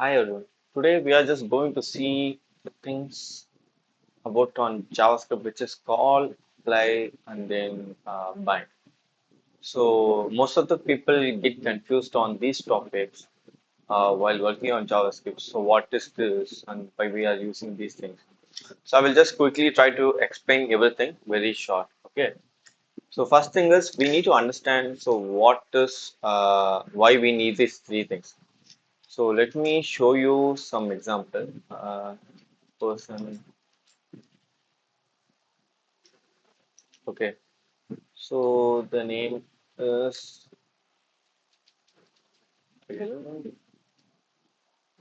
Hi everyone. Today we are just going to see the things about on JavaScript, which is call, apply, and then bind. So most of the people get confused on these topics while working on JavaScript. So what is this, and why we are using these things? So I will just quickly try to explain everything very short. Okay. So first thing is we need to understand. So what is why we need these three things. So let me show you some example. Person. Okay. So the name is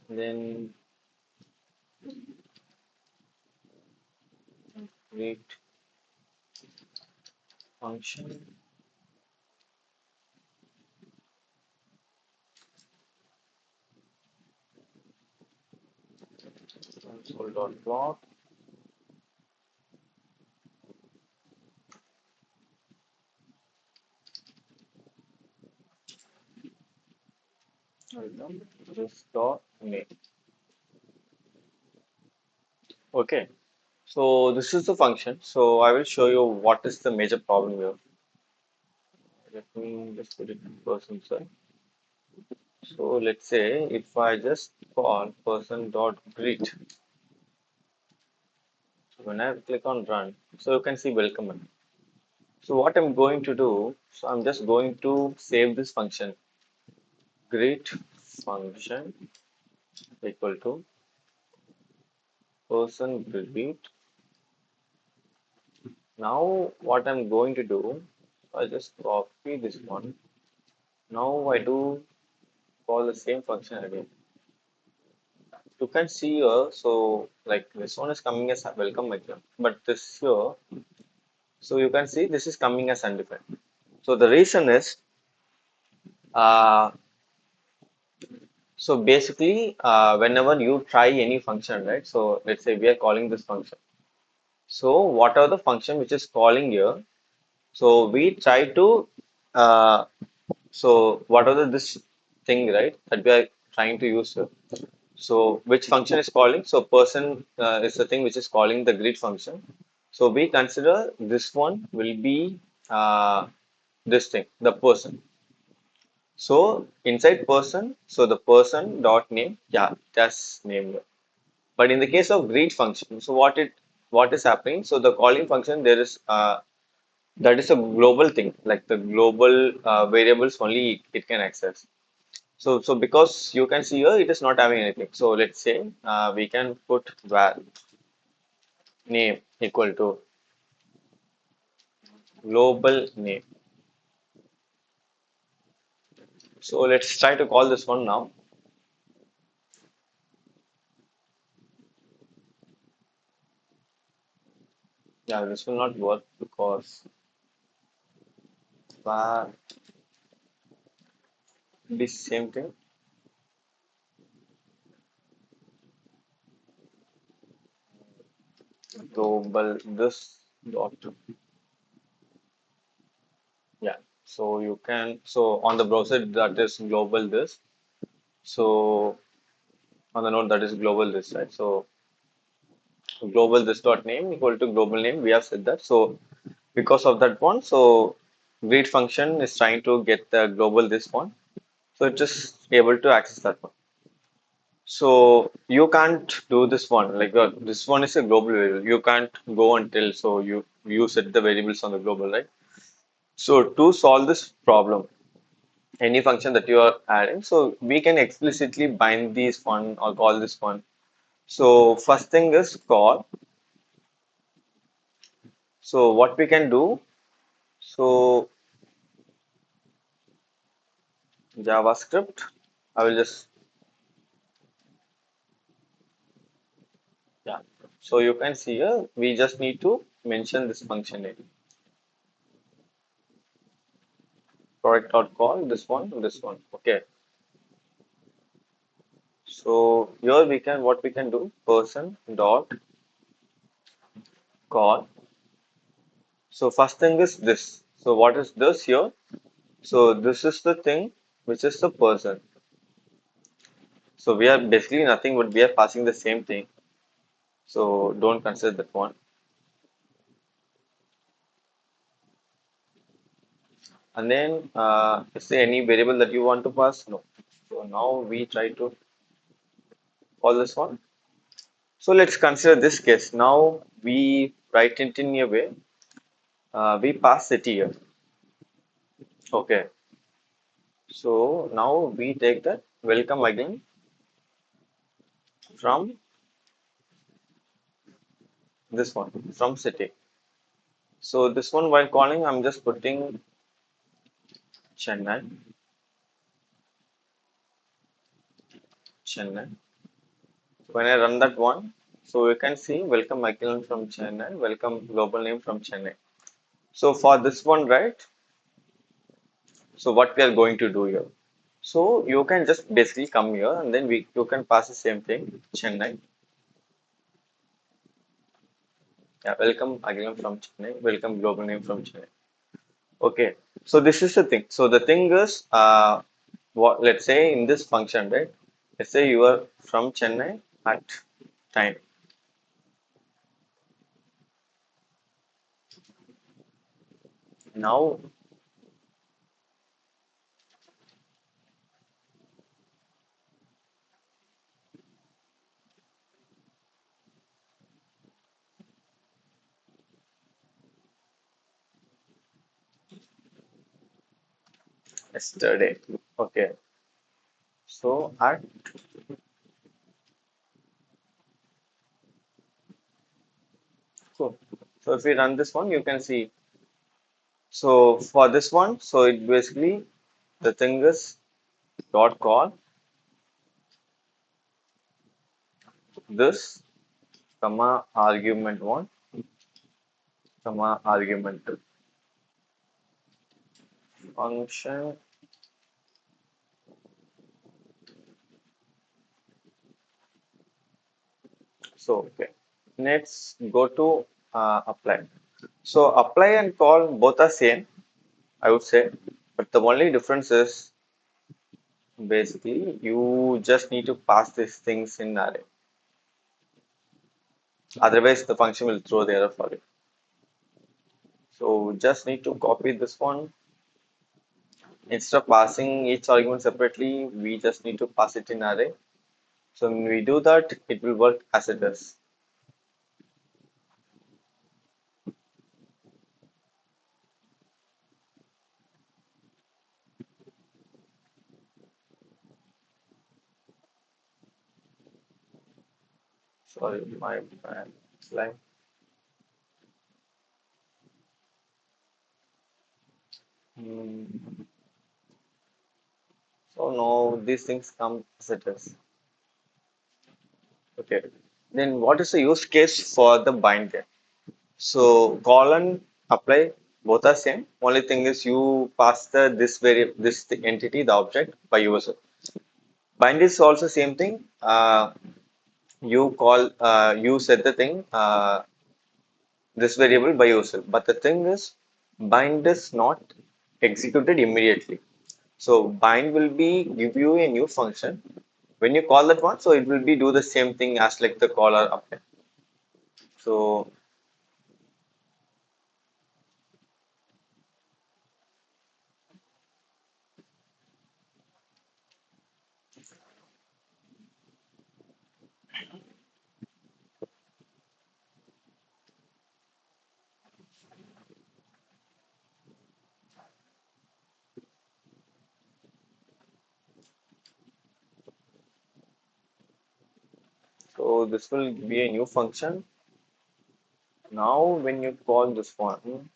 then read function console.plot. This dot name. Okay. So this is the function. So I will show you what is the major problem here. Let me just put it in person, sir. So let's say if I just call person dot greet. So when I click on run, so you can see welcome. So what I'm going to do, so I'm just going to save this function greet function equal to person greet. Now what I'm going to do, I just copy this one. Now I do call the same function again. You can see here, so like this one is coming as a welcome method, but this here, so you can see this is coming as undefined. So the reason is, uh, so basically, whenever you try any function, right? So let's say we are calling this function. So what are the function which is calling here? So we try to, uh, so what are this thing, right? That we are trying to use here. So which function is calling? So person is the thing which is calling the greet function. So we consider this one will be this thing, the person. So inside person, so the person dot name, yeah, that's name. But in the case of greet function, so what is happening? So the calling function there is that is a global thing, like the global variables only it can access. So because you can see here it is not having anything. So let's say we can put var name equal to global name. So let's try to call this one now. Yeah, this will not work because var this same thing. Global this dot. Yeah. So you can so on the browser that is global this. So on the node that is global this, right? So global this dot name equal to global name. We have said that. So because of that one, so greet function is trying to get the global this one. So it's just able to access that one. So you can't do this one like this one is a global variable. You can't go until so you set the variables on the global, right? So to solve this problem, any function that you are adding, so we can explicitly bind these one or call this one. So first thing is call. So what we can do, so JavaScript, I will just yeah. So you can see here, we just need to mention this function name. Product dot call this one, this one. Okay. So here we can what we can do person dot call. So first thing is this. So what is this here? So this is the thing which is the person. So we are basically nothing but we are passing the same thing. So don't consider that one. And then is there any variable that you want to pass? No. So now we try to call this one. So let's consider this case. Now we write it in a way. We pass city here. Okay. So now we take that welcome again from this one from city. So this one while calling, I'm just putting Chennai, Chennai. When I run that one, so you can see welcome again from Chennai, welcome global name from Chennai. So for this one, right? So what we are going to do here? So you can just basically come here and then we you can pass the same thing, Chennai. Yeah, welcome again from Chennai, welcome global name from Chennai. Okay, so this is the thing. So the thing is, what let's say in this function, right? Let's say you are from Chennai at time. Now, yesterday. Okay, so at cool. So if we run this one, you can see. So for this one, so it basically the thing is dot call this comma argument one comma argument two function. So okay, let's go to apply. So apply and call both are same, I would say, but the only difference is basically you just need to pass these things in array. Otherwise, the function will throw the error for you. So just need to copy this one. Instead of passing each argument separately, we just need to pass it in array. So when we do that, it will work as it does. Sorry, my bad. Like, hmm. So no, these things come as it is. Okay. Then what is the use case for the bind there? So call and apply both are same. Only thing is you pass the this the entity the object by user. Bind is also same thing. You call you set the thing this variable by yourself. But the thing is bind is not executed immediately. So bind will be give you a new function. When you call that one, so it will be do the same thing as like the call or apply. So so this will be a new function. Now when you call this one,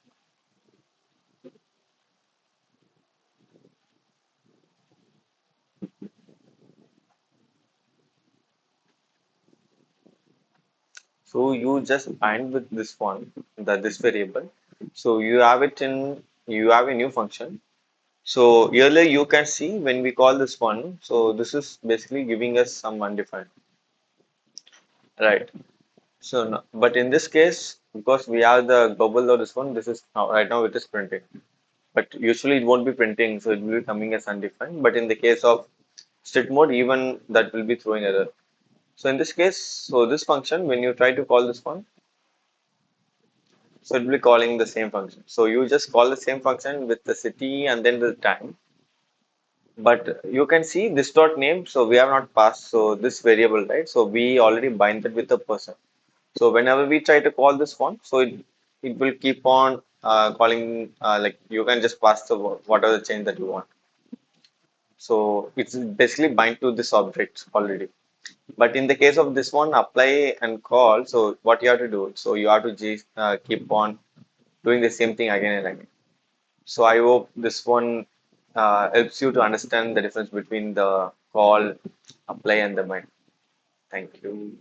so you just bind with this one, this variable. So you have it in you have a new function. So earlier you can see when we call this one, so this is basically giving us some undefined, right? So but in this case, because we have the global or this one, this is now right now it is printing. But usually it won't be printing, so it will be coming as undefined. But in the case of strict mode, even that will be throwing error. So in this case, so this function, when you try to call this one, so it will be calling the same function. So you just call the same function with the city and then the time. But you can see this dot name, so we have not passed so this variable, right? So we already bind it with the person. So whenever we try to call this one, so it will keep on calling like you can just pass the whatever the change that you want. So it's basically bind to this object already. But in the case of this one, apply and call. So what you have to do? So you have to just keep on doing the same thing again and again. So I hope this one helps you to understand the difference between the call, apply, and the bind. Thank you.